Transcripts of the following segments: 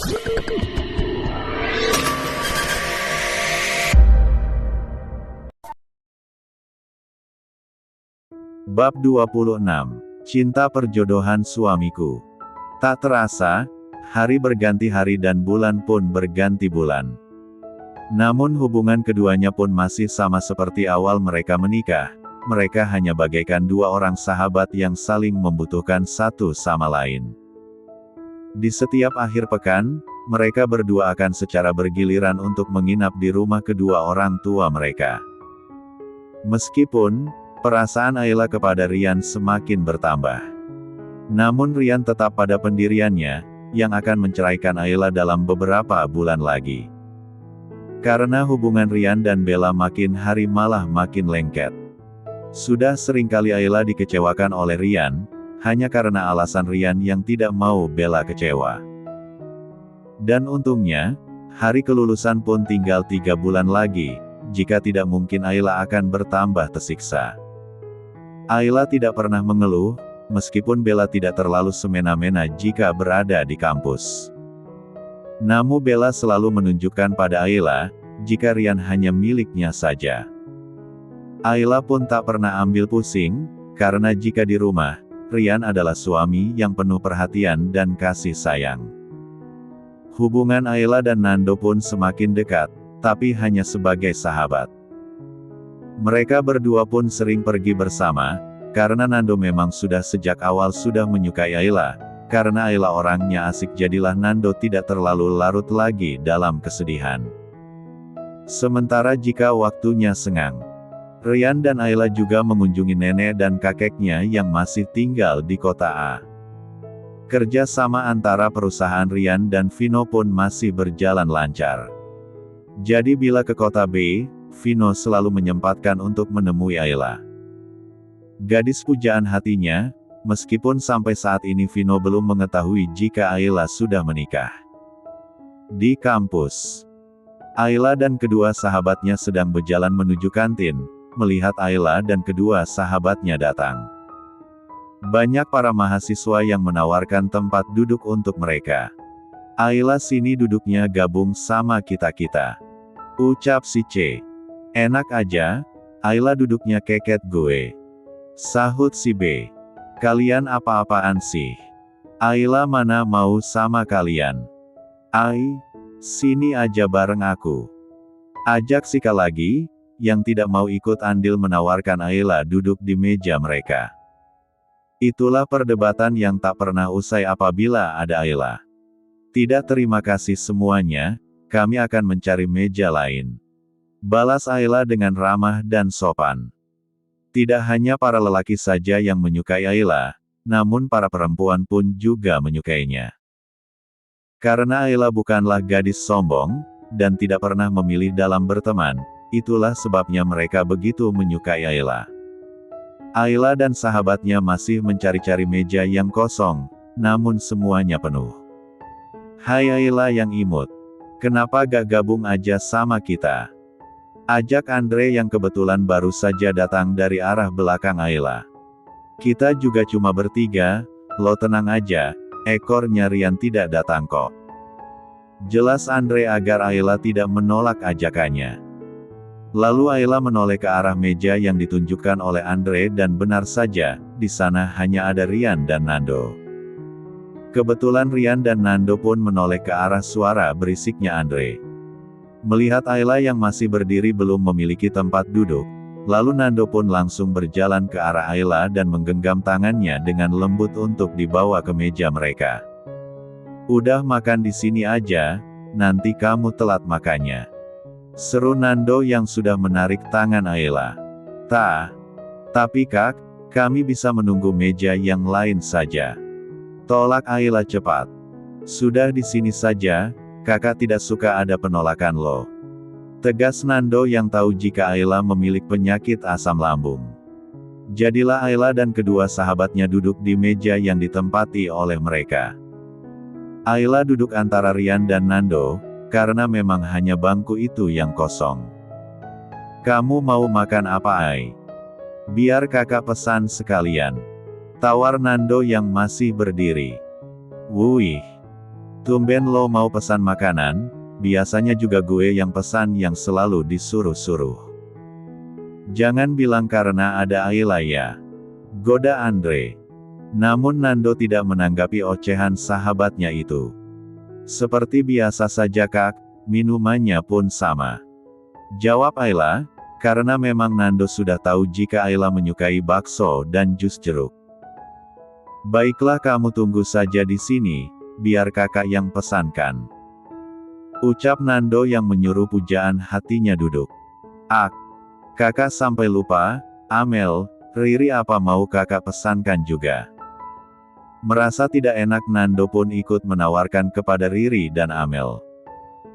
Bab 26. Cinta perjodohan suamiku. Tak terasa, hari berganti hari dan bulan pun berganti bulan. Namun hubungan keduanya pun masih sama seperti awal mereka menikah. Mereka hanya bagaikan dua orang sahabat yang saling membutuhkan satu sama lain. Di setiap akhir pekan, mereka berdua akan secara bergiliran untuk menginap di rumah kedua orang tua mereka. Meskipun perasaan Ayla kepada Rian semakin bertambah, namun Rian tetap pada pendiriannya, yang akan menceraikan Ayla dalam beberapa bulan lagi. Karena hubungan Rian dan Bella makin hari malah makin lengket. Sudah seringkali Ayla dikecewakan oleh Rian, hanya karena alasan Rian yang tidak mau Bella kecewa. Dan untungnya, hari kelulusan pun tinggal 3 bulan lagi, jika tidak mungkin Ayla akan bertambah tersiksa. Ayla tidak pernah mengeluh, meskipun Bella tidak terlalu semena-mena jika berada di kampus. Namun Bella selalu menunjukkan pada Ayla, jika Rian hanya miliknya saja. Ayla pun tak pernah ambil pusing, karena jika di rumah, Rian adalah suami yang penuh perhatian dan kasih sayang. Hubungan Ayla dan Nando pun semakin dekat, tapi hanya sebagai sahabat. Mereka berdua pun sering pergi bersama, karena Nando memang sudah sejak awal sudah menyukai Ayla. Karena Ayla orangnya asik, jadilah Nando tidak terlalu larut lagi dalam kesedihan. Sementara jika waktunya senggang, Rian dan Ayla juga mengunjungi nenek dan kakeknya yang masih tinggal di kota A. Kerja sama antara perusahaan Rian dan Vino pun masih berjalan lancar. Jadi bila ke kota B, Vino selalu menyempatkan untuk menemui Ayla. Gadis pujaan hatinya, meskipun sampai saat ini Vino belum mengetahui jika Ayla sudah menikah. Di kampus, Ayla dan kedua sahabatnya sedang berjalan menuju kantin, melihat Ayla dan kedua sahabatnya datang. Banyak para mahasiswa yang menawarkan tempat duduk untuk mereka. Ayla, sini duduknya gabung sama kita-kita, ucap si C. Enak aja, Ayla duduknya keket gue, sahut si B. Kalian apa-apaan sih? Ayla mana mau sama kalian. Ai, sini aja bareng aku, ajak Sika lagi, yang tidak mau ikut andil menawarkan Ayla duduk di meja mereka. Itulah perdebatan yang tak pernah usai apabila ada Ayla. Tidak, terima kasih semuanya, kami akan mencari meja lain, balas Ayla dengan ramah dan sopan. Tidak hanya para lelaki saja yang menyukai Ayla, namun para perempuan pun juga menyukainya. Karena Ayla bukanlah gadis sombong, dan tidak pernah memilih dalam berteman, itulah sebabnya mereka begitu menyukai Ayla. Ayla dan sahabatnya masih mencari-cari meja yang kosong, namun semuanya penuh. Hai Ayla yang imut, kenapa gak gabung aja sama kita? Ajak Andre yang kebetulan baru saja datang dari arah belakang Ayla. Kita juga cuma bertiga, lo tenang aja, ekornya Rian tidak datang kok. Jelas Andre agar Ayla tidak menolak ajakannya. Lalu Ayla menoleh ke arah meja yang ditunjukkan oleh Andre dan benar saja, di sana hanya ada Rian dan Nando. Kebetulan Rian dan Nando pun menoleh ke arah suara berisiknya Andre. Melihat Ayla yang masih berdiri belum memiliki tempat duduk, lalu Nando pun langsung berjalan ke arah Ayla dan menggenggam tangannya dengan lembut untuk dibawa ke meja mereka. Udah makan di sini aja, nanti kamu telat makannya, seru Nando yang sudah menarik tangan Ayla. Tapi kak, kami bisa menunggu meja yang lain saja, tolak Ayla cepat. Sudah di sini saja, kakak tidak suka ada penolakan loh, tegas Nando yang tahu jika Ayla memiliki penyakit asam lambung. Jadilah Ayla dan kedua sahabatnya duduk di meja yang ditempati oleh mereka. Ayla duduk antara Rian dan Nando, karena memang hanya bangku itu yang kosong. Kamu mau makan apa Ai? Biar kakak pesan sekalian, tawar Nando yang masih berdiri. Wuih, Tumben lo mau pesan makanan, biasanya juga gue yang pesan yang selalu disuruh-suruh. Jangan bilang karena ada Ayla ya. Goda Andre. Namun Nando tidak menanggapi ocehan sahabatnya itu. Seperti biasa saja kak, minumannya pun sama. Jawab Ayla, karena memang Nando sudah tahu jika Ayla menyukai bakso dan jus jeruk. Baiklah kamu tunggu saja di sini, biar kakak yang pesankan. Ucap Nando yang menyuruh pujaan hatinya duduk. Kakak sampai lupa, Amel, Riri apa mau kakak pesankan juga? Merasa tidak enak Nando pun ikut menawarkan kepada Riri dan Amel.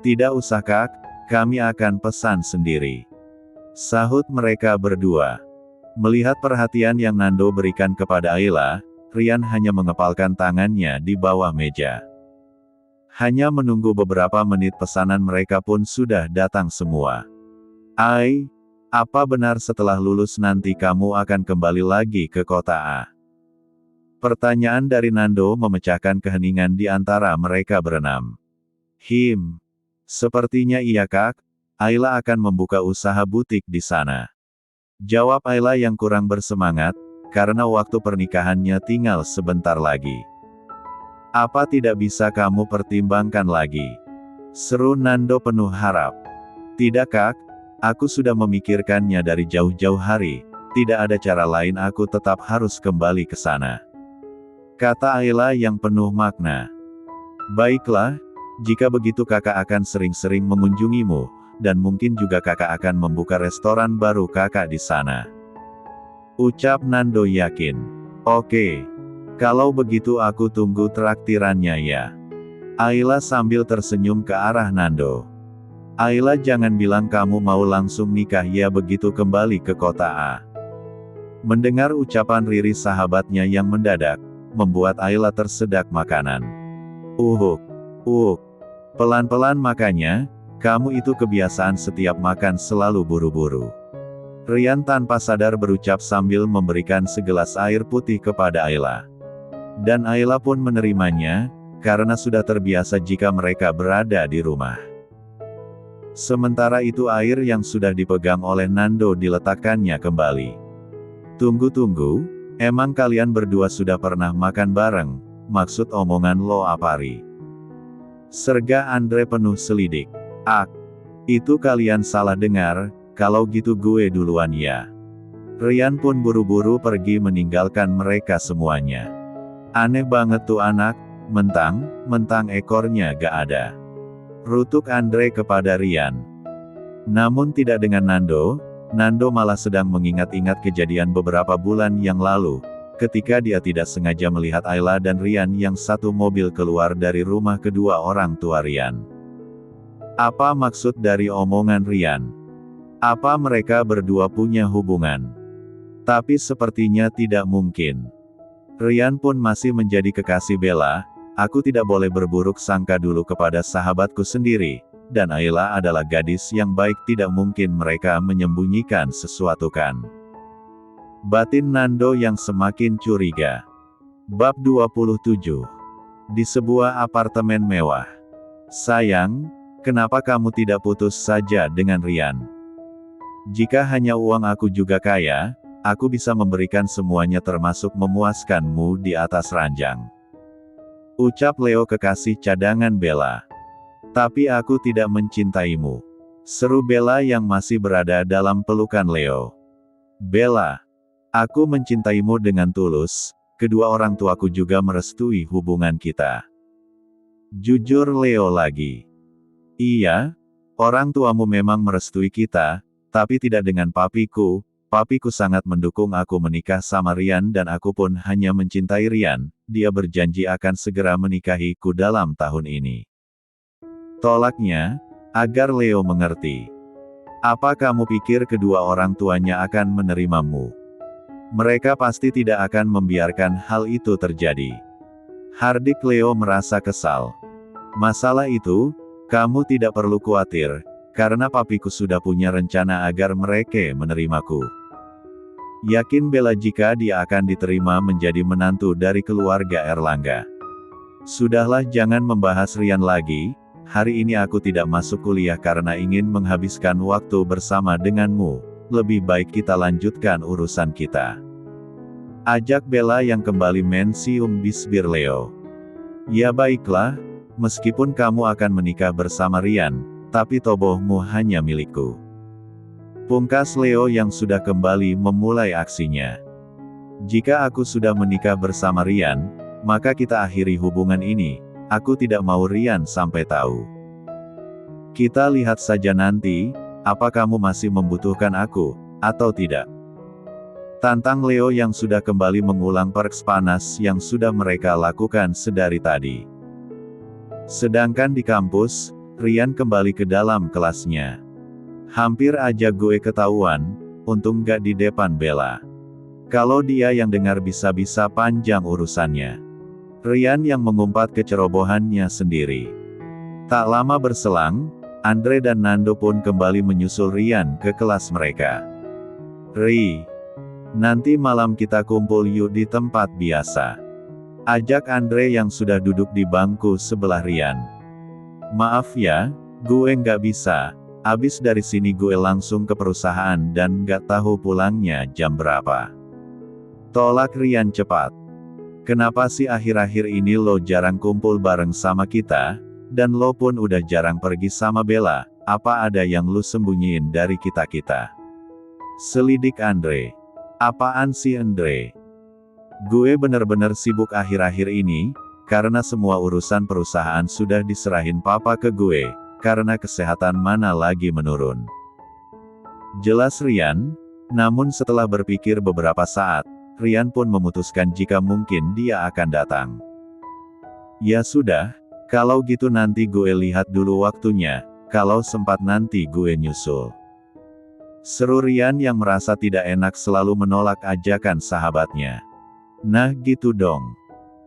Tidak usah kak, kami akan pesan sendiri. Sahut mereka berdua. Melihat perhatian yang Nando berikan kepada Ayla, Rian hanya mengepalkan tangannya di bawah meja. Hanya menunggu beberapa menit pesanan mereka pun sudah datang semua. Apa benar setelah lulus nanti kamu akan kembali lagi ke kota A? Pertanyaan dari Nando memecahkan keheningan di antara mereka berenam. Sepertinya iya kak, Ayla akan membuka usaha butik di sana. Jawab Ayla yang kurang bersemangat, karena waktu pernikahannya tinggal sebentar lagi. Apa tidak bisa kamu pertimbangkan lagi? Seru Nando penuh harap. Tidak kak, aku sudah memikirkannya dari jauh-jauh hari, tidak ada cara lain aku tetap harus kembali ke sana. Kata Ayla yang penuh makna. Baiklah, jika begitu kakak akan sering-sering mengunjungimu, dan mungkin juga kakak akan membuka restoran baru kakak di sana. Ucap Nando yakin. Oke. Kalau begitu aku tunggu traktirannya ya. Ayla sambil tersenyum ke arah Nando. Ayla jangan bilang kamu mau langsung nikah ya begitu kembali ke kota A. Mendengar ucapan Riri sahabatnya yang mendadak, membuat Ayla tersedak makanan. Pelan-pelan makannya, kamu itu kebiasaan setiap makan selalu buru-buru. Rian tanpa sadar berucap sambil memberikan segelas air putih kepada Ayla. Dan Ayla pun menerimanya, karena sudah terbiasa jika mereka berada di rumah. Sementara itu air yang sudah dipegang oleh Nando diletakkannya kembali. Tunggu, emang kalian berdua sudah pernah makan bareng, maksud omongan lo apa Ri? Serga Andre penuh selidik. Itu kalian salah dengar, kalau gitu gue duluan ya. Rian pun buru-buru pergi meninggalkan mereka semuanya. Aneh banget tuh anak, mentang ekornya gak ada. Rutuk Andre kepada Rian. Namun tidak dengan Nando malah sedang mengingat-ingat kejadian beberapa bulan yang lalu, ketika dia tidak sengaja melihat Ayla dan Rian yang satu mobil keluar dari rumah kedua orang tua Rian. Apa maksud dari omongan Rian? Apa mereka berdua punya hubungan? Tapi sepertinya tidak mungkin. Rian pun masih menjadi kekasih Bella. Aku tidak boleh berburuk sangka dulu kepada sahabatku sendiri, dan Ayla adalah gadis yang baik, tidak mungkin mereka menyembunyikan sesuatu kan. Batin Nando yang semakin curiga. Bab 27. Di sebuah apartemen mewah. Sayang, kenapa kamu tidak putus saja dengan Rian? Jika hanya uang aku juga kaya, aku bisa memberikan semuanya termasuk memuaskanmu di atas ranjang. Ucap Leo kekasih cadangan Bella. Tapi aku tidak mencintaimu. Seru Bella yang masih berada dalam pelukan Leo. Bella, aku mencintaimu dengan tulus, kedua orang tuaku juga merestui hubungan kita. Jujur Leo lagi. Iya, orang tuamu memang merestui kita, tapi tidak dengan papiku. Papiku sangat mendukung aku menikah sama Rian dan aku pun hanya mencintai Rian, dia berjanji akan segera menikahiku dalam tahun ini. Tolaknya, agar Leo mengerti. Apa kamu pikir kedua orang tuanya akan menerimamu? Mereka pasti tidak akan membiarkan hal itu terjadi. Hardik Leo merasa kesal. Masalah itu, kamu tidak perlu khawatir, karena papiku sudah punya rencana agar mereka menerimaku. Yakin Bella jika dia akan diterima menjadi menantu dari keluarga Erlangga. Sudahlah, jangan membahas Rian lagi. Hari ini aku tidak masuk kuliah karena ingin menghabiskan waktu bersama denganmu. Lebih baik kita lanjutkan urusan kita. Ajak Bella yang kembali mensium bisbir Leo. Ya baiklah, meskipun kamu akan menikah bersama Rian, tapi tobohmu hanya milikku. Pungkas Leo yang sudah kembali memulai aksinya. Jika aku sudah menikah bersama Rian, maka kita akhiri hubungan ini. Aku tidak mau Rian sampai tahu. Kita lihat saja nanti, apa kamu masih membutuhkan aku, atau tidak. Tantang Leo yang sudah kembali mengulang perks panas yang sudah mereka lakukan sedari tadi. Sedangkan di kampus, Rian kembali ke dalam kelasnya. Hampir aja gue ketahuan, untung gak di depan Bella. Kalau dia yang dengar bisa-bisa panjang urusannya. Rian yang mengumpat kecerobohannya sendiri. Tak lama berselang, Andre dan Nando pun kembali menyusul Rian ke kelas mereka. Ri, nanti malam kita kumpul yuk di tempat biasa. Ajak Andre yang sudah duduk di bangku sebelah Rian. Maaf ya, gue nggak bisa. Abis dari sini gue langsung ke perusahaan dan nggak tahu pulangnya jam berapa. Tolak Rian cepat. Kenapa sih akhir-akhir ini lo jarang kumpul bareng sama kita, dan lo pun udah jarang pergi sama Bella, apa ada yang lo sembunyiin dari kita-kita? Selidik Andre. Apaan sih Andre? Gue bener-bener sibuk akhir-akhir ini, karena semua urusan perusahaan sudah diserahin papa ke gue, karena kesehatan mana lagi menurun. Jelas Rian, namun setelah berpikir beberapa saat, Rian pun memutuskan jika mungkin dia akan datang. Ya sudah, kalau gitu nanti gue lihat dulu waktunya, kalau sempat nanti gue nyusul. Seru Rian yang merasa tidak enak selalu menolak ajakan sahabatnya. Nah gitu dong.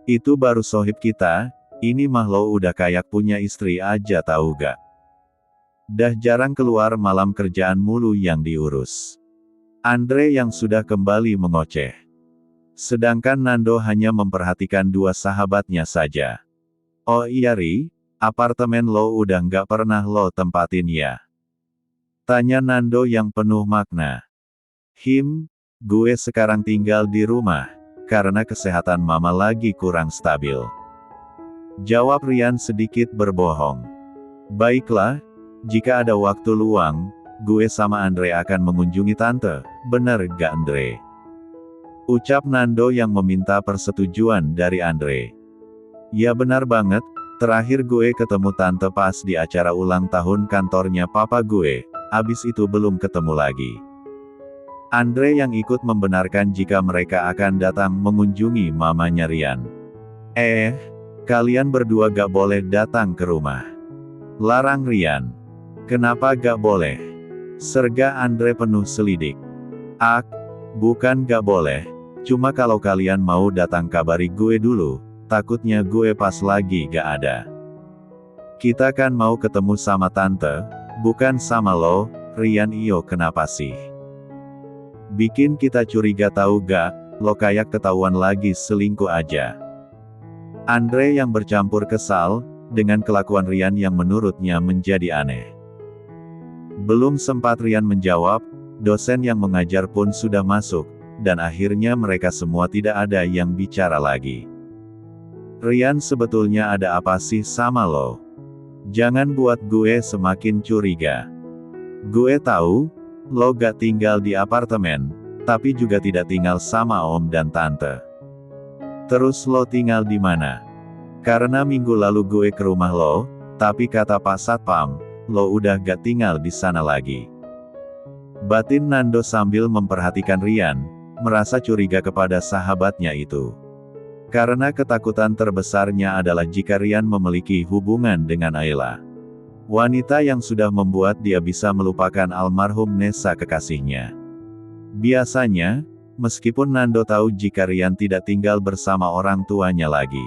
Itu baru sohib kita, ini mah lo udah kayak punya istri aja tahu gak? Dah jarang keluar malam kerjaan mulu yang diurus. Andre yang sudah kembali mengoceh. Sedangkan Nando hanya memperhatikan dua sahabatnya saja. Oh iya Ri, apartemen lo udah nggak pernah lo tempatin ya? Tanya Nando yang penuh makna. Gue sekarang tinggal di rumah, karena kesehatan mama lagi kurang stabil. Jawab Rian sedikit berbohong. Baiklah, jika ada waktu luang, gue sama Andre akan mengunjungi tante, bener gak Andre? Ucap Nando yang meminta persetujuan dari Andre. Ya benar banget, terakhir gue ketemu tante pas di acara ulang tahun kantornya papa gue. Abis itu belum ketemu lagi. Andre yang ikut membenarkan jika mereka akan datang mengunjungi mamanya Rian. Kalian berdua gak boleh datang ke rumah. Larang Rian. Kenapa gak boleh? Serga Andre penuh selidik. Bukan gak boleh. Cuma kalau kalian mau datang kabari gue dulu, takutnya gue pas lagi gak ada. Kita kan mau ketemu sama tante, bukan sama lo, Rian. Iyo kenapa sih? Bikin kita curiga tahu gak, lo kayak ketahuan lagi selingkuh aja. Andre yang bercampur kesal, dengan kelakuan Rian yang menurutnya menjadi aneh. Belum sempat Rian menjawab, dosen yang mengajar pun sudah masuk, dan akhirnya mereka semua tidak ada yang bicara lagi. Rian sebetulnya ada apa sih sama lo? Jangan buat gue semakin curiga. Gue tahu, lo gak tinggal di apartemen, tapi juga tidak tinggal sama om dan tante. Terus lo tinggal di mana? Karena minggu lalu gue ke rumah lo, tapi kata Pak Satpam, lo udah gak tinggal di sana lagi. Batin Nando sambil memperhatikan Rian, merasa curiga kepada sahabatnya itu. Karena ketakutan terbesarnya adalah jika Rian memiliki hubungan dengan Ayla. Wanita yang sudah membuat dia bisa melupakan almarhum Nessa kekasihnya. Biasanya, meskipun Nando tahu jika Rian tidak tinggal bersama orang tuanya lagi.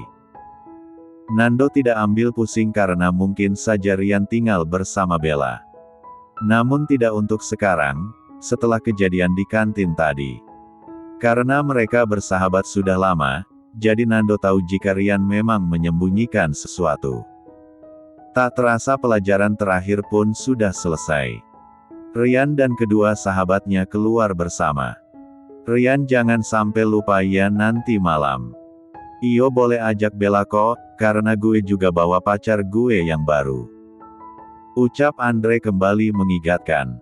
Nando tidak ambil pusing karena mungkin saja Rian tinggal bersama Bella. Namun tidak untuk sekarang, setelah kejadian di kantin tadi. Karena mereka bersahabat sudah lama, jadi Nando tahu jika Rian memang menyembunyikan sesuatu. Tak terasa pelajaran terakhir pun sudah selesai. Rian dan kedua sahabatnya keluar bersama. Rian jangan sampai lupa ya nanti malam. Iyo boleh ajak Bella kok, karena gue juga bawa pacar gue yang baru. Ucap Andre kembali mengingatkan.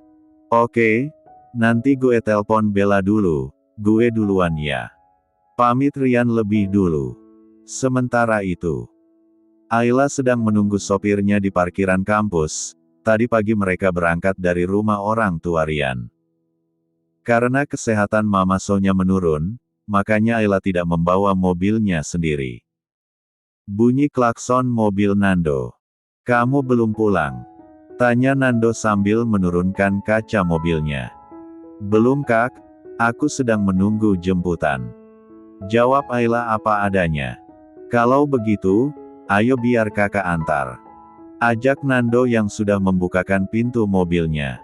Oke, nanti gue telpon Bella dulu, gue duluan ya. Pamit Rian lebih dulu. Sementara itu, Ayla sedang menunggu sopirnya di parkiran kampus. Tadi pagi mereka berangkat dari rumah orang tua Rian. Karena kesehatan Mama Sonya menurun, makanya Ayla tidak membawa mobilnya sendiri. Bunyi klakson mobil Nando. Kamu belum pulang? Tanya Nando sambil menurunkan kaca mobilnya. Belum kak, aku sedang menunggu jemputan. Jawab Ayla apa adanya. Kalau begitu, ayo biar kakak antar. Ajak Nando yang sudah membukakan pintu mobilnya.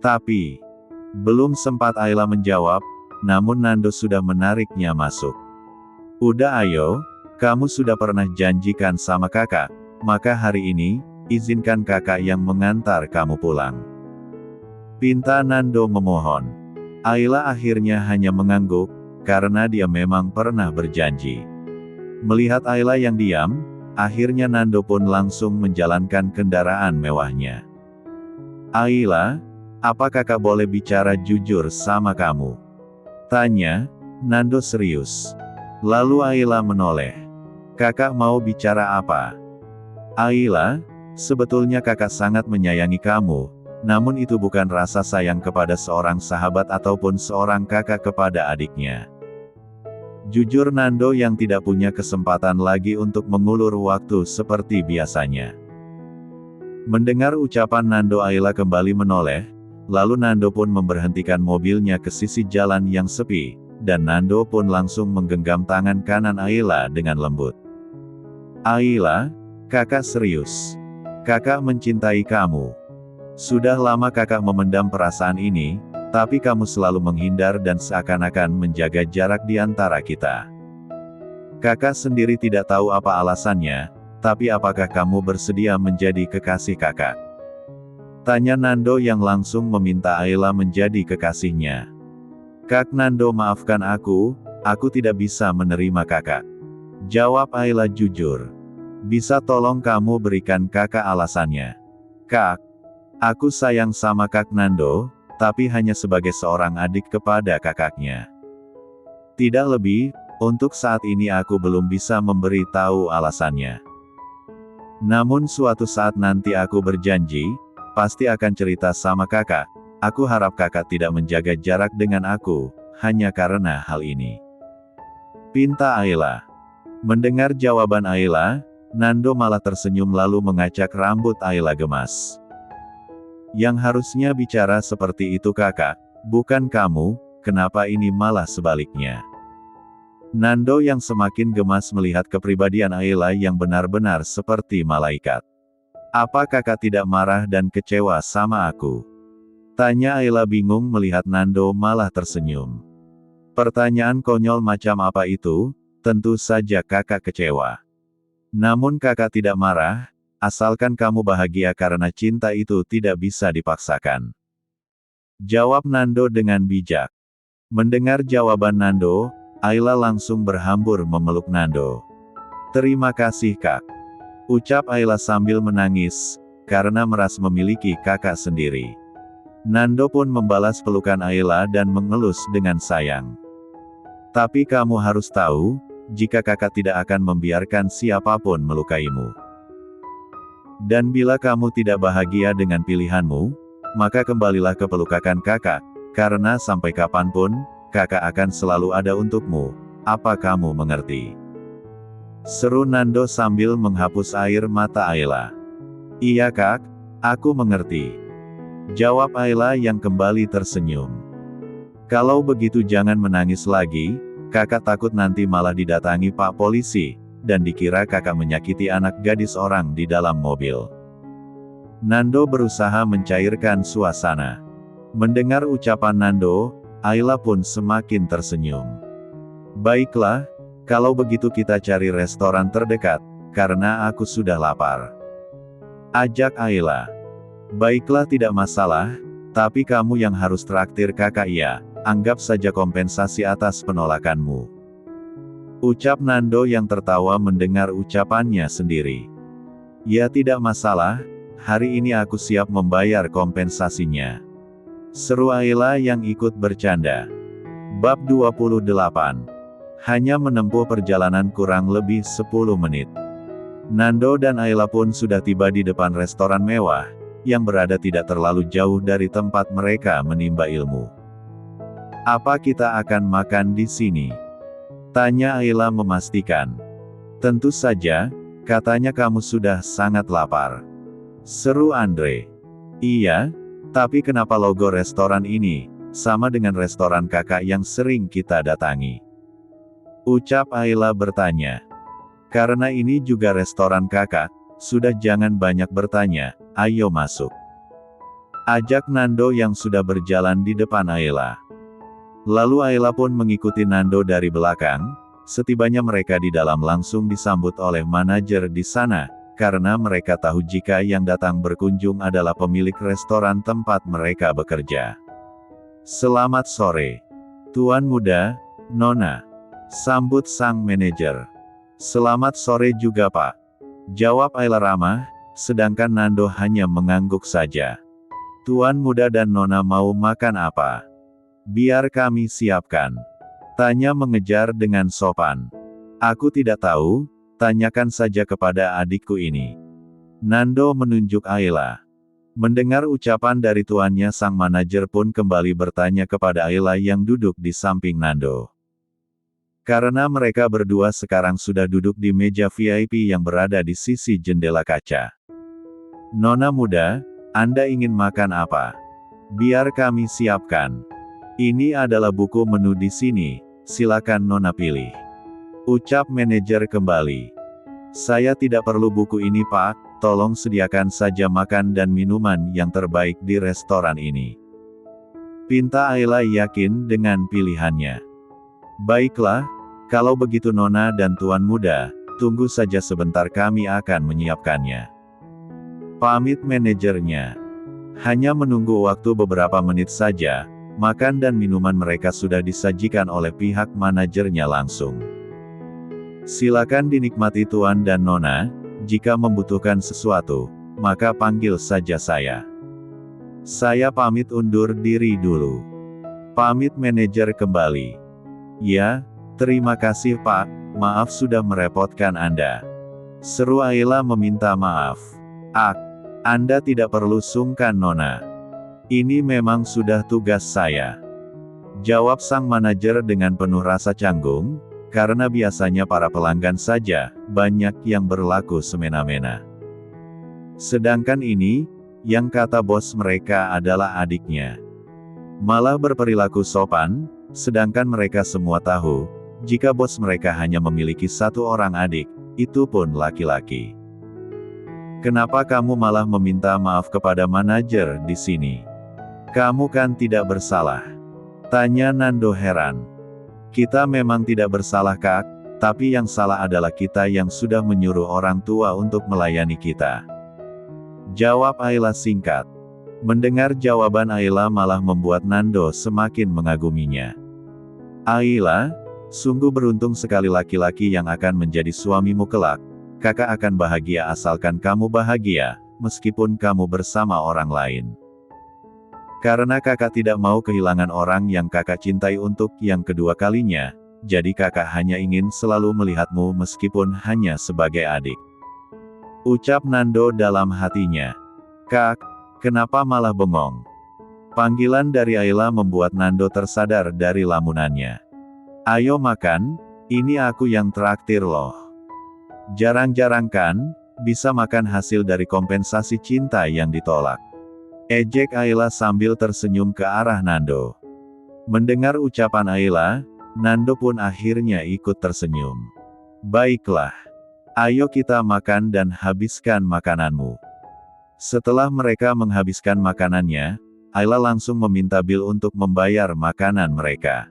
Tapi, belum sempat Ayla menjawab, namun Nando sudah menariknya masuk. Udah ayo, kamu sudah pernah janjikan sama kakak, maka hari ini, izinkan kakak yang mengantar kamu pulang. Pinta Nando memohon. Ayla akhirnya hanya mengangguk, karena dia memang pernah berjanji. Melihat Ayla yang diam, akhirnya Nando pun langsung menjalankan kendaraan mewahnya. Ayla, apa kakak boleh bicara jujur sama kamu? Tanya, Nando serius. Lalu Ayla menoleh. Kakak mau bicara apa? Ayla, sebetulnya kakak sangat menyayangi kamu, namun itu bukan rasa sayang kepada seorang sahabat ataupun seorang kakak kepada adiknya. Jujur Nando yang tidak punya kesempatan lagi untuk mengulur waktu seperti biasanya. Mendengar ucapan Nando Ayla kembali menoleh, lalu Nando pun memberhentikan mobilnya ke sisi jalan yang sepi, dan Nando pun langsung menggenggam tangan kanan Ayla dengan lembut. Ayla, kakak serius. Kakak mencintai kamu. Sudah lama kakak memendam perasaan ini, tapi kamu selalu menghindar dan seakan-akan menjaga jarak di antara kita. Kakak sendiri tidak tahu apa alasannya, tapi apakah kamu bersedia menjadi kekasih kakak? Tanya Nando yang langsung meminta Ayla menjadi kekasihnya. Kak Nando maafkan aku tidak bisa menerima kakak. Jawab Ayla jujur. Bisa tolong kamu berikan kakak alasannya? Kak, aku sayang sama Kak Nando, tapi hanya sebagai seorang adik kepada kakaknya. Tidak lebih, untuk saat ini aku belum bisa memberi tahu alasannya. Namun suatu saat nanti aku berjanji, pasti akan cerita sama kakak. Aku harap kakak tidak menjaga jarak dengan aku, hanya karena hal ini. Pinta Ayla. Mendengar jawaban Ayla, Nando malah tersenyum lalu mengacak rambut Ayla gemas. Yang harusnya bicara seperti itu kakak, bukan kamu, kenapa ini malah sebaliknya? Nando yang semakin gemas melihat kepribadian Ayla yang benar-benar seperti malaikat. Apa kakak tidak marah dan kecewa sama aku? Tanya Ayla bingung melihat Nando malah tersenyum. Pertanyaan konyol macam apa itu? Tentu saja kakak kecewa. Namun kakak tidak marah, asalkan kamu bahagia karena cinta itu tidak bisa dipaksakan. Jawab Nando dengan bijak. Mendengar jawaban Nando, Ayla langsung berhambur memeluk Nando. Terima kasih kak. Ucap Ayla sambil menangis, karena merasa memiliki kakak sendiri. Nando pun membalas pelukan Ayla dan mengelus dengan sayang. Tapi kamu harus tahu, jika kakak tidak akan membiarkan siapapun melukaimu. Dan bila kamu tidak bahagia dengan pilihanmu, maka kembalilah ke pelukan kakak, karena sampai kapanpun, kakak akan selalu ada untukmu. Apa kamu mengerti? Seru Nando sambil menghapus air mata Ayla. Iya kak, aku mengerti. Jawab Ayla yang kembali tersenyum. Kalau begitu jangan menangis lagi, kakak takut nanti malah didatangi Pak Polisi, dan dikira kakak menyakiti anak gadis orang di dalam mobil. Nando berusaha mencairkan suasana. Mendengar ucapan Nando, Ayla pun semakin tersenyum. Baiklah, Kalau begitu kita cari restoran terdekat, karena aku sudah lapar. Ajak Ayla. Baiklah, tidak masalah, tapi kamu yang harus traktir kakak. Ya, anggap saja kompensasi atas penolakanmu. Ucap Nando yang tertawa mendengar ucapannya sendiri. Ya, tidak masalah, hari ini aku siap membayar kompensasinya. Seru Ayla yang ikut bercanda. Bab 28. Hanya menempuh perjalanan kurang lebih 10 menit. Nando dan Ayla pun sudah tiba di depan restoran mewah, yang berada tidak terlalu jauh dari tempat mereka menimba ilmu. Apa kita akan makan di sini? Tanya Ayla memastikan. Tentu saja, katanya kamu sudah sangat lapar. Seru Andre. Iya, tapi kenapa logo restoran ini sama dengan restoran kakak yang sering kita datangi? Ucap Ayla bertanya. Karena ini juga restoran kakak, sudah jangan banyak bertanya, ayo masuk. Ajak Nando yang sudah berjalan di depan Ayla. Lalu Ayla pun mengikuti Nando dari belakang. Setibanya mereka di dalam langsung disambut oleh manajer di sana, karena mereka tahu jika yang datang berkunjung adalah pemilik restoran tempat mereka bekerja. Selamat sore, Tuan Muda, Nona. Sambut sang manajer. Selamat sore juga Pak. Jawab Ayla ramah, sedangkan Nando hanya mengangguk saja. Tuan Muda dan Nona mau makan apa? Biar kami siapkan. Tanya mengejar dengan sopan. Aku tidak tahu, tanyakan saja kepada adikku ini. Nando menunjuk Ayla. Mendengar ucapan dari tuannya, sang manajer pun kembali bertanya kepada Ayla yang duduk di samping Nando. Karena mereka berdua sekarang sudah duduk di meja VIP yang berada di sisi jendela kaca. Nona muda, Anda ingin makan apa? Biar kami siapkan. Ini adalah buku menu di sini, silakan Nona pilih. Ucap manajer kembali. Saya tidak perlu buku ini Pak, tolong sediakan saja makan dan minuman yang terbaik di restoran ini. Pinta Ayla yakin dengan pilihannya. Baiklah, kalau begitu Nona dan Tuan Muda, tunggu saja sebentar kami akan menyiapkannya. Pamit manajernya. Hanya menunggu waktu beberapa menit saja, makan dan minuman mereka sudah disajikan oleh pihak manajernya langsung. Silakan dinikmati Tuan dan Nona, jika membutuhkan sesuatu, maka panggil saja saya. Saya pamit undur diri dulu. Pamit manajer kembali. Ya, terima kasih Pak, maaf sudah merepotkan Anda. Seru Ayla meminta maaf. Anda tidak perlu sungkan Nona. Ini memang sudah tugas saya. Jawab sang manajer dengan penuh rasa canggung, karena biasanya para pelanggan saja, banyak yang berlaku semena-mena. Sedangkan ini, yang kata bos mereka adalah adiknya. Malah berperilaku sopan, sedangkan mereka semua tahu, jika bos mereka hanya memiliki satu orang adik, itu pun laki-laki. Kenapa kamu malah meminta maaf kepada manajer di sini? Kamu kan tidak bersalah. Tanya Nando heran. Kita memang tidak bersalah Kak, tapi yang salah adalah kita yang sudah menyuruh orang tua untuk melayani kita. Jawab Ayla singkat. Mendengar jawaban Ayla malah membuat Nando semakin mengaguminya. Ayla, sungguh beruntung sekali laki-laki yang akan menjadi suamimu kelak. Kakak akan bahagia asalkan kamu bahagia, meskipun kamu bersama orang lain. Karena kakak tidak mau kehilangan orang yang kakak cintai untuk yang kedua kalinya, jadi kakak hanya ingin selalu melihatmu meskipun hanya sebagai adik. Ucap Nando dalam hatinya. Kak, kenapa malah bengong? Panggilan dari Ayla membuat Nando tersadar dari lamunannya. Ayo makan, ini aku yang traktir loh. Jarang-jarang kan, bisa makan hasil dari kompensasi cinta yang ditolak. Ejek Ayla sambil tersenyum ke arah Nando. Mendengar ucapan Ayla, Nando pun akhirnya ikut tersenyum. Baiklah. Ayo kita makan dan habiskan makananmu. Setelah mereka menghabiskan makanannya, Ayla langsung meminta Bill untuk membayar makanan mereka.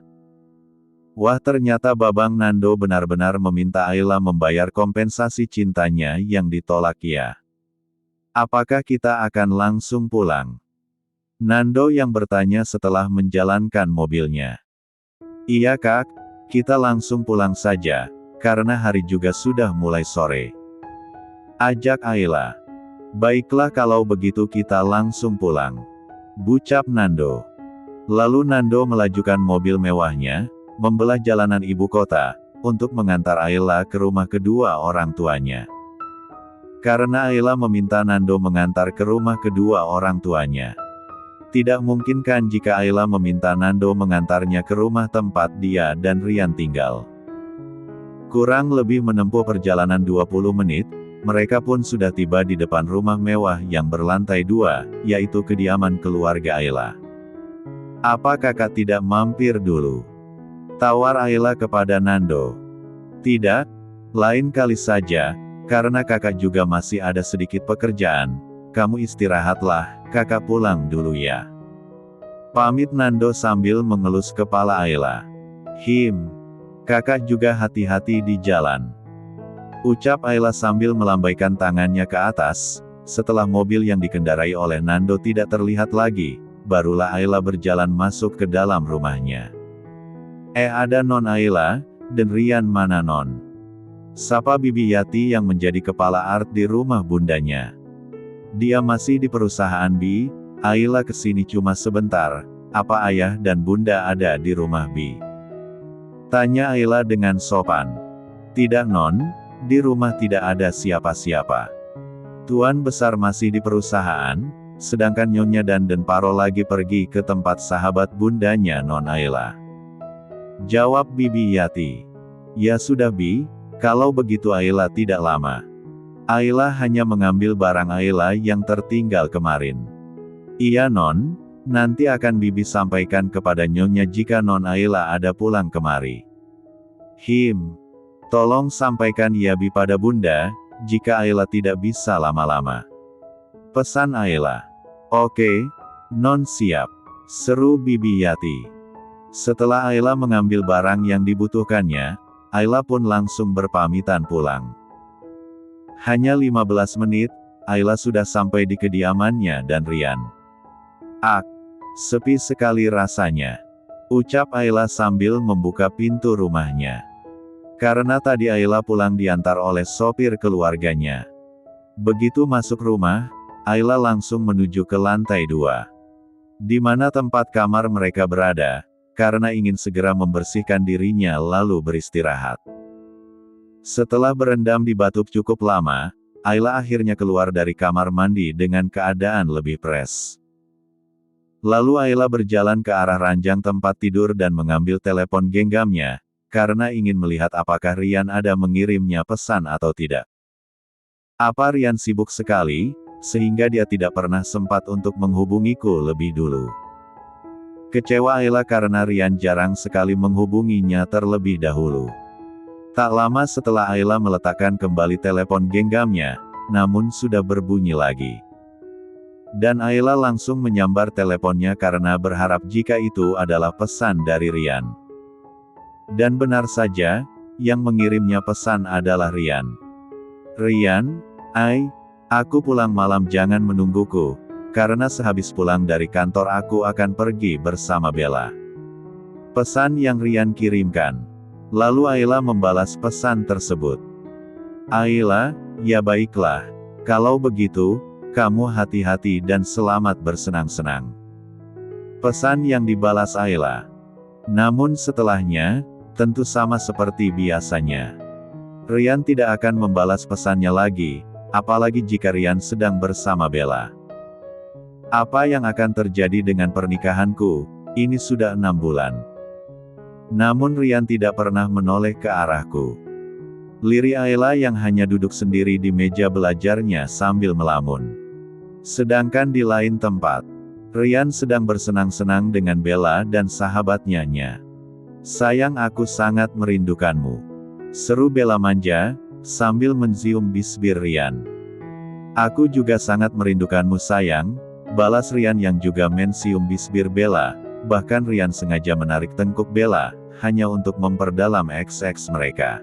Wah, ternyata Babang Nando benar-benar meminta Ayla membayar kompensasi cintanya yang ditolak ya. Apakah kita akan langsung pulang? Nando yang bertanya setelah menjalankan mobilnya. Iya kak, kita langsung pulang saja, karena hari juga sudah mulai sore. Ajak Ayla. Baiklah kalau begitu kita langsung pulang. Bucap Nando. Lalu Nando melajukan mobil mewahnya, membelah jalanan ibu kota, untuk mengantar Ayla ke rumah kedua orang tuanya. Karena Ayla meminta Nando mengantar ke rumah kedua orang tuanya. Tidak mungkin kan jika Ayla meminta Nando mengantarnya ke rumah tempat dia dan Rian tinggal. Kurang lebih menempuh perjalanan 20 menit, mereka pun sudah tiba di depan rumah mewah yang berlantai 2, yaitu kediaman keluarga Ayla. Apa kakak tidak mampir dulu? Tawar Ayla kepada Nando. Tidak, lain kali saja, karena kakak juga masih ada sedikit pekerjaan, kamu istirahatlah, kakak pulang dulu ya. Pamit Nando sambil mengelus kepala Ayla. Kakak juga hati-hati di jalan. Ucap Ayla sambil melambaikan tangannya ke atas, setelah mobil yang dikendarai oleh Nando tidak terlihat lagi, barulah Ayla berjalan masuk ke dalam rumahnya. Ada Non Ayla, dan Rian mana Non? Sapa Bibi Yati yang menjadi kepala art di rumah bundanya. Dia masih di perusahaan Bi, Ayla kesini cuma sebentar, apa ayah dan bunda ada di rumah Bi? Tanya Ayla dengan sopan. Tidak Non, di rumah tidak ada siapa-siapa. Tuan besar masih di perusahaan, sedangkan Nyonya dan Denparo lagi pergi ke tempat sahabat bundanya Non Ayla. Jawab Bibi Yati. Ya sudah Bi, kalau begitu Ayla tidak lama. Ayla hanya mengambil barang Ayla yang tertinggal kemarin. Iya Non, nanti akan Bibi sampaikan kepada Nyonya jika Non Ayla ada pulang kemari. Tolong sampaikan ya Bi pada bunda, jika Ayla tidak bisa lama-lama. Pesan Ayla. Oke, Non siap. Seru Bibi Yati. Setelah Ayla mengambil barang yang dibutuhkannya, Ayla pun langsung berpamitan pulang. Hanya 15 menit, Ayla sudah sampai di kediamannya dan Rian. Sepi sekali rasanya. Ucap Ayla sambil membuka pintu rumahnya. Karena tadi Ayla pulang diantar oleh sopir keluarganya. Begitu masuk rumah, Ayla langsung menuju ke lantai 2. Di mana tempat kamar mereka berada, karena ingin segera membersihkan dirinya lalu beristirahat. Setelah berendam di batub cukup lama, Ayla akhirnya keluar dari kamar mandi dengan keadaan lebih fresh. Lalu Ayla berjalan ke arah ranjang tempat tidur dan mengambil telepon genggamnya, karena ingin melihat apakah Rian ada mengirimnya pesan atau tidak. Apa Rian sibuk sekali, sehingga dia tidak pernah sempat untuk menghubungiku lebih dulu. Kecewa Ayla karena Rian jarang sekali menghubunginya terlebih dahulu. Tak lama setelah Ayla meletakkan kembali telepon genggamnya, namun sudah berbunyi lagi. Dan Ayla langsung menyambar teleponnya karena berharap jika itu adalah pesan dari Rian. Dan benar saja, yang mengirimnya pesan adalah Rian. Rian, aku pulang malam jangan menungguku. Karena sehabis pulang dari kantor aku akan pergi bersama Bella. Pesan yang Rian kirimkan. Lalu Ayla membalas pesan tersebut. Ayla, ya baiklah. Kalau begitu, kamu hati-hati dan selamat bersenang-senang. Pesan yang dibalas Ayla. Namun setelahnya, tentu sama seperti biasanya. Rian tidak akan membalas pesannya lagi, apalagi jika Rian sedang bersama Bella. Apa yang akan terjadi dengan pernikahanku? Ini sudah 6 bulan. Namun Rian tidak pernah menoleh ke arahku. Lirik Ayla yang hanya duduk sendiri di meja belajarnya sambil melamun. Sedangkan di lain tempat, Rian sedang bersenang-senang dengan Bella dan sahabatnya Nya. Sayang aku sangat merindukanmu. Seru Bella manja, sambil mencium bibir Rian. Aku juga sangat merindukanmu sayang. Balas Rian yang juga mencium bibir Bella, bahkan Rian sengaja menarik tengkuk Bella, hanya untuk memperdalam XX mereka.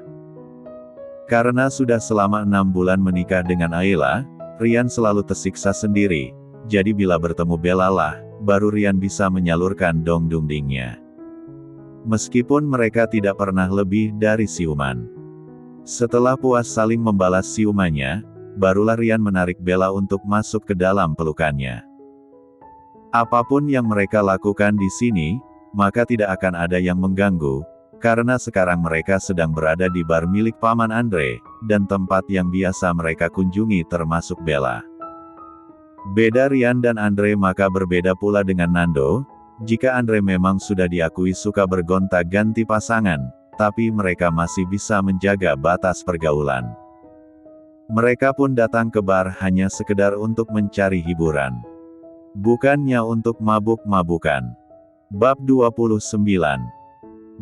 Karena sudah selama 6 bulan menikah dengan Ayla, Ryan selalu tersiksa sendiri, jadi bila bertemu Bella lah, baru Ryan bisa menyalurkan dong-dungdingnya. Meskipun mereka tidak pernah lebih dari siuman. Setelah puas saling membalas siumannya, barulah Ryan menarik Bella untuk masuk ke dalam pelukannya. Apapun yang mereka lakukan di sini, maka tidak akan ada yang mengganggu, karena sekarang mereka sedang berada di bar milik Paman Andre, dan tempat yang biasa mereka kunjungi termasuk Bella. Beda Ryan dan Andre maka berbeda pula dengan Nando. Jika Andre memang sudah diakui suka bergonta-ganti pasangan, tapi mereka masih bisa menjaga batas pergaulan. Mereka pun datang ke bar hanya sekedar untuk mencari hiburan. Bukannya untuk mabuk-mabukan. Bab 29.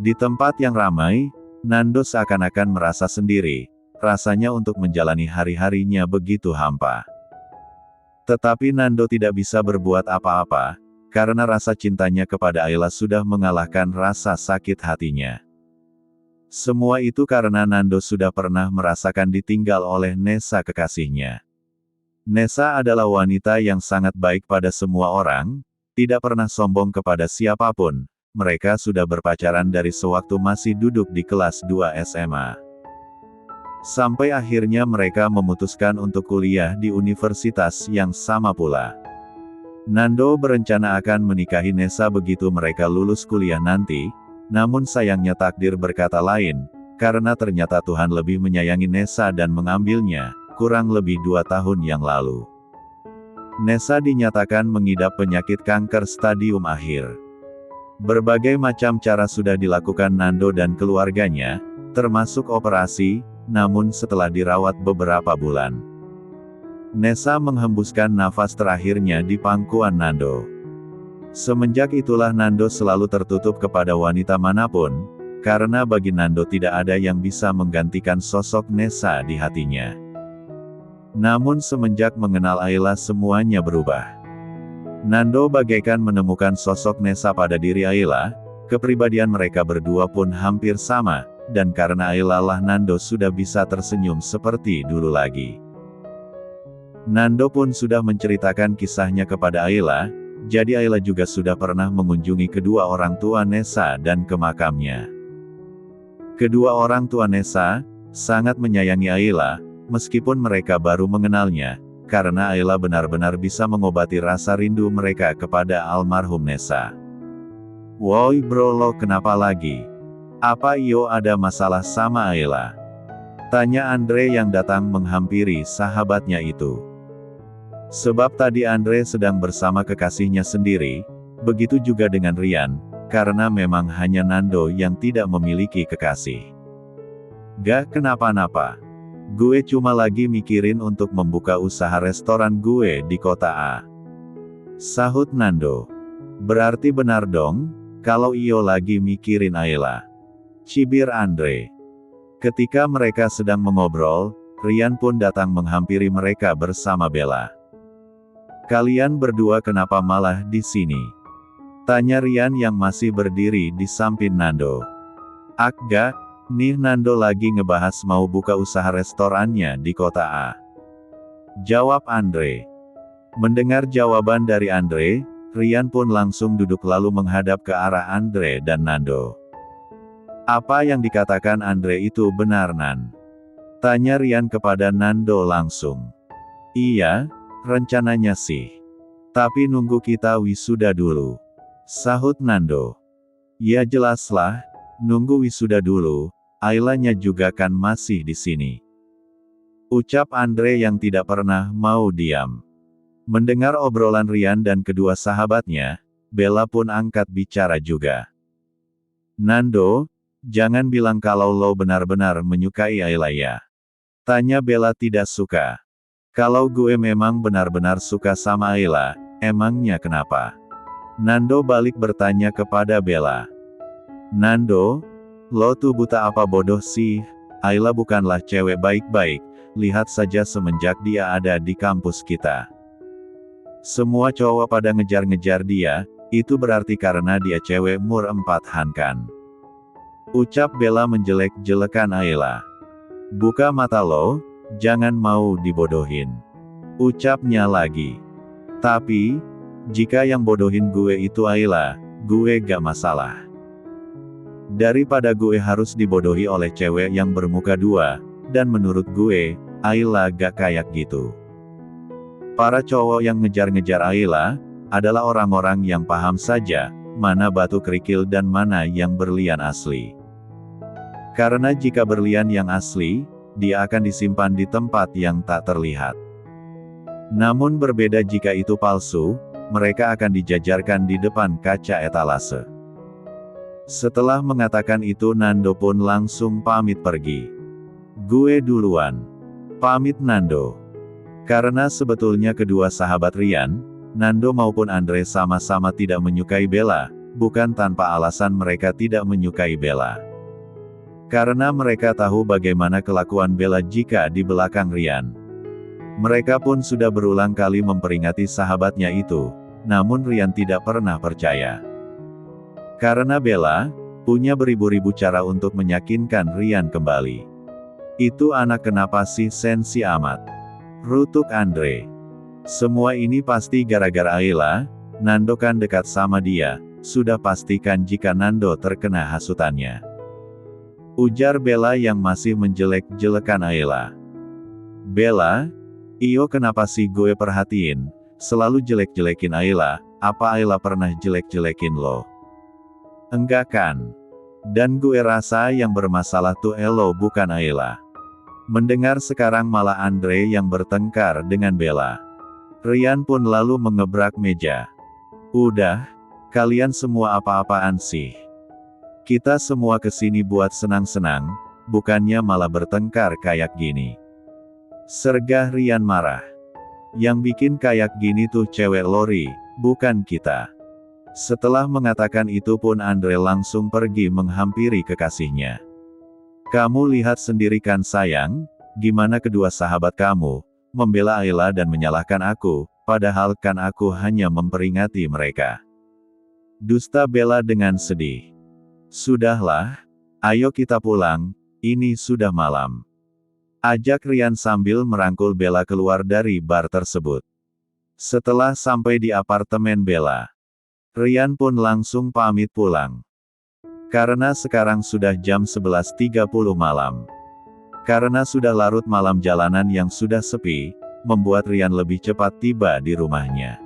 Di tempat yang ramai, Nando seakan-akan merasa sendiri, rasanya untuk menjalani hari-harinya begitu hampa. Tetapi Nando tidak bisa berbuat apa-apa, karena rasa cintanya kepada Ayla sudah mengalahkan rasa sakit hatinya. Semua itu karena Nando sudah pernah merasakan ditinggal oleh Nessa kekasihnya. Nessa adalah wanita yang sangat baik pada semua orang, tidak pernah sombong kepada siapapun. Mereka sudah berpacaran dari sewaktu masih duduk di kelas 2 SMA. Sampai akhirnya mereka memutuskan untuk kuliah di universitas yang sama pula. Nando berencana akan menikahi Nessa begitu mereka lulus kuliah nanti, namun sayangnya takdir berkata lain, karena ternyata Tuhan lebih menyayangi Nessa dan mengambilnya, kurang lebih 2 tahun yang lalu. Nessa dinyatakan mengidap penyakit kanker stadium akhir. Berbagai macam cara sudah dilakukan Nando dan keluarganya, termasuk operasi, namun setelah dirawat beberapa bulan, Nessa menghembuskan nafas terakhirnya di pangkuan Nando. Semenjak itulah Nando selalu tertutup kepada wanita manapun, karena bagi Nando tidak ada yang bisa menggantikan sosok Nessa di hatinya. Namun semenjak mengenal Ayla semuanya berubah. Nando bagaikan menemukan sosok Nessa pada diri Ayla, kepribadian mereka berdua pun hampir sama, dan karena Ayla lah Nando sudah bisa tersenyum seperti dulu lagi. Nando pun sudah menceritakan kisahnya kepada Ayla, jadi Ayla juga sudah pernah mengunjungi kedua orang tua Nessa dan ke makamnya. Kedua orang tua Nessa sangat menyayangi Ayla, meskipun mereka baru mengenalnya, karena Ayla benar-benar bisa mengobati rasa rindu mereka kepada almarhum Nessa. "Woi bro, lo kenapa lagi? Apa iyo ada masalah sama Ayla?" tanya Andre yang datang menghampiri sahabatnya itu. Sebab tadi Andre sedang bersama kekasihnya sendiri, begitu juga dengan Ryan, karena memang hanya Nando yang tidak memiliki kekasih. "Gak kenapa-napa. Gue cuma lagi mikirin untuk membuka usaha restoran gue di kota A," sahut Nando. "Berarti benar dong, kalau iyo lagi mikirin Ayla," cibir Andre. Ketika mereka sedang mengobrol, Ryan pun datang menghampiri mereka bersama Bella. "Kalian berdua kenapa malah di sini?" tanya Ryan yang masih berdiri di samping Nando. "Gak, nih Nando lagi ngebahas mau buka usaha restorannya di kota A," jawab Andre. Mendengar jawaban dari Andre, Ryan pun langsung duduk lalu menghadap ke arah Andre dan Nando. "Apa yang dikatakan Andre itu benar, Nan?" tanya Ryan kepada Nando langsung. "Iya, rencananya sih. Tapi nunggu kita wisuda dulu," sahut Nando. "Ya jelaslah, nunggu wisuda dulu, Aylanya juga kan masih di sini," ucap Andre yang tidak pernah mau diam. Mendengar obrolan Ryan dan kedua sahabatnya, Bella pun angkat bicara juga. "Nando, jangan bilang kalau lo benar-benar menyukai Ayla ya?" tanya Bella tidak suka. "Kalau gue memang benar-benar suka sama Ayla, emangnya kenapa?" Nando balik bertanya kepada Bella. "Nando, lo tuh buta apa bodoh sih? Ayla bukanlah cewek baik-baik, lihat saja semenjak dia ada di kampus kita. Semua cowok pada ngejar-ngejar dia, itu berarti karena dia cewek umur 4-an kan?" Ucap Bella menjelek-jelekan Ayla. Buka mata lo, jangan mau dibodohin. Ucapnya lagi. Tapi, jika yang bodohin gue itu Ayla, gue gak masalah. Daripada gue harus dibodohi oleh cewek yang bermuka dua, dan menurut gue, Ayla gak kayak gitu. Para cowok yang ngejar-ngejar Ayla, adalah orang-orang yang paham saja, mana batu kerikil dan mana yang berlian asli. Karena jika berlian yang asli, dia akan disimpan di tempat yang tak terlihat. Namun berbeda jika itu palsu, mereka akan dijajarkan di depan kaca etalase. Setelah mengatakan itu Nando pun langsung pamit pergi. Gue duluan. Pamit Nando. Karena sebetulnya kedua sahabat Ryan, Nando maupun Andre sama-sama tidak menyukai Bella, bukan tanpa alasan mereka tidak menyukai Bella. Karena mereka tahu bagaimana kelakuan Bella jika di belakang Ryan. Mereka pun sudah berulang kali memperingati sahabatnya itu, namun Ryan tidak pernah percaya. Karena Bella punya beribu-ribu cara untuk meyakinkan Ryan kembali. Itu anak kenapa sih sensi amat? Rutuk Andre. Semua ini pasti gara-gara Ayla, Nando kan dekat sama dia, sudah pastikan jika Nando terkena hasutannya. Ujar Bella yang masih menjelek-jelekan Ayla. Bella, iyo kenapa sih gue perhatiin, selalu jelek-jelekin Ayla, apa Ayla pernah jelek-jelekin lo? Enggak kan? Dan gue rasa yang bermasalah tuh elo bukan Ayla. Mendengar sekarang malah Andre yang bertengkar dengan Bella. Ryan pun lalu mengebrak meja. Udah, kalian semua apa-apaan sih? Kita semua kesini buat senang-senang, bukannya malah bertengkar kayak gini. Sergah Ryan marah. Yang bikin kayak gini tuh cewek Lori, bukan kita. Setelah mengatakan itu pun Andre langsung pergi menghampiri kekasihnya. Kamu lihat sendiri kan sayang, gimana kedua sahabat kamu, membela Ayla dan menyalahkan aku, padahal kan aku hanya memperingati mereka. Dusta Bella dengan sedih. Sudahlah, ayo kita pulang, ini sudah malam. Ajak Ryan sambil merangkul Bella keluar dari bar tersebut. Setelah sampai di apartemen Bella, Ryan pun langsung pamit pulang. Karena sekarang sudah jam 11.30 malam. Karena sudah larut malam jalanan yang sudah sepi, membuat Ryan lebih cepat tiba di rumahnya.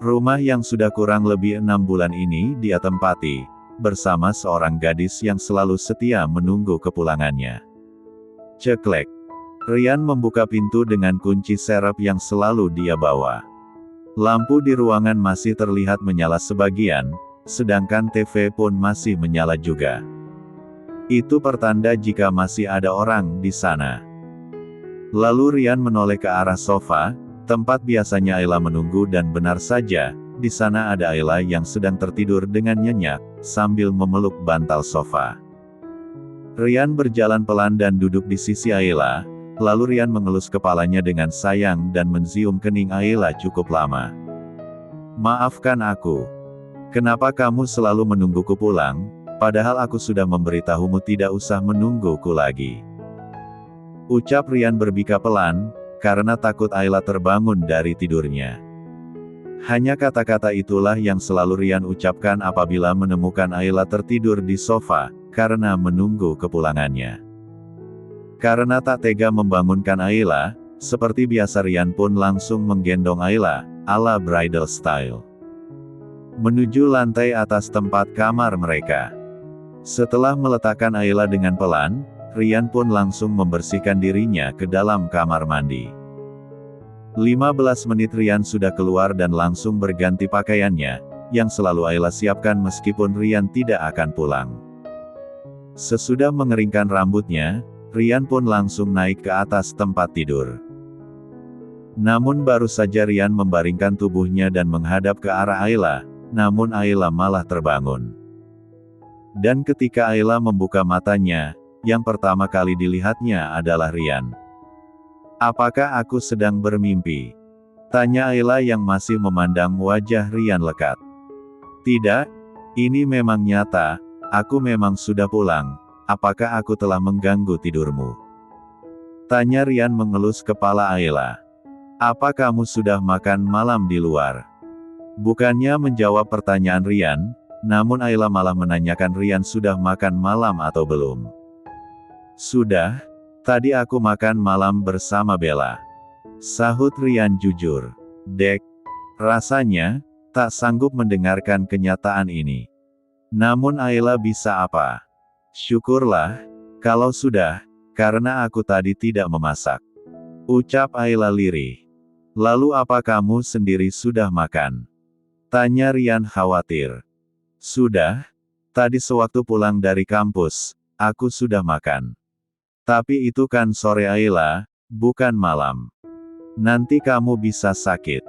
Rumah yang sudah kurang lebih 6 bulan ini dia tempati, bersama seorang gadis yang selalu setia menunggu kepulangannya. Ceklek. Ryan membuka pintu dengan kunci serep yang selalu dia bawa. Lampu di ruangan masih terlihat menyala sebagian, sedangkan TV pun masih menyala juga. Itu pertanda jika masih ada orang di sana. Lalu Ryan menoleh ke arah sofa, tempat biasanya Ayla menunggu dan benar saja, di sana ada Ayla yang sedang tertidur dengan nyenyak, sambil memeluk bantal sofa. Ryan berjalan pelan dan duduk di sisi Ayla. Lalu Ryan mengelus kepalanya dengan sayang dan menzium kening Ayla cukup lama. Maafkan aku. Kenapa kamu selalu menungguku pulang, padahal aku sudah memberitahumu tidak usah menungguku lagi. Ucap Ryan berbika pelan, karena takut Ayla terbangun dari tidurnya. Hanya kata-kata itulah yang selalu Ryan ucapkan apabila menemukan Ayla tertidur di sofa, karena menunggu kepulangannya. Karena tak tega membangunkan Ayla, seperti biasa Ryan pun langsung menggendong Ayla, ala bridal style, menuju lantai atas tempat kamar mereka. Setelah meletakkan Ayla dengan pelan, Ryan pun langsung membersihkan dirinya ke dalam kamar mandi. 15 menit Ryan sudah keluar dan langsung berganti pakaiannya, yang selalu Ayla siapkan meskipun Ryan tidak akan pulang. Sesudah mengeringkan rambutnya, Ryan pun langsung naik ke atas tempat tidur. Namun baru saja Ryan membaringkan tubuhnya dan menghadap ke arah Ayla, namun Ayla malah terbangun. Dan ketika Ayla membuka matanya, yang pertama kali dilihatnya adalah Ryan. Apakah aku sedang bermimpi? Tanya Ayla yang masih memandang wajah Ryan lekat. Tidak, ini memang nyata, Aku memang sudah pulang, apakah aku telah mengganggu tidurmu? Tanya Rian mengelus kepala Ayla. Apa kamu sudah makan malam di luar? Bukannya menjawab pertanyaan Rian, namun Ayla malah menanyakan Rian sudah makan malam atau belum. Sudah, tadi aku makan malam bersama Bella. Sahut Rian jujur. Dek, rasanya, tak sanggup mendengarkan kenyataan ini. Namun Ayla bisa apa? Syukurlah, kalau sudah, karena aku tadi tidak memasak. Ucap Ayla lirih. Lalu apa kamu sendiri sudah makan? Tanya Rian khawatir. Sudah, tadi sewaktu pulang dari kampus, aku sudah makan. Tapi itu kan sore Ayla, bukan malam. Nanti kamu bisa sakit.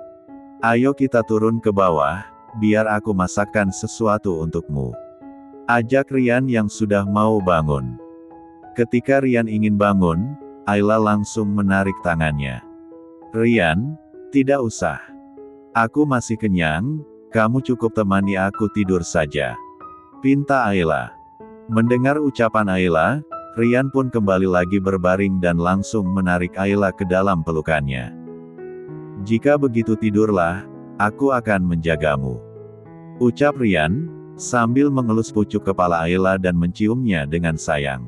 Ayo kita turun ke bawah, biar aku masakkan sesuatu untukmu. Ajak Rian yang sudah mau bangun. Ketika Rian ingin bangun, Ayla langsung menarik tangannya. Rian, tidak usah. Aku masih kenyang, kamu cukup temani aku tidur saja. Pinta Ayla. Mendengar ucapan Ayla, Rian pun kembali lagi berbaring dan langsung menarik Ayla ke dalam pelukannya. Jika begitu tidurlah, aku akan menjagamu. Ucap Rian, sambil mengelus pucuk kepala Ayla dan menciumnya dengan sayang.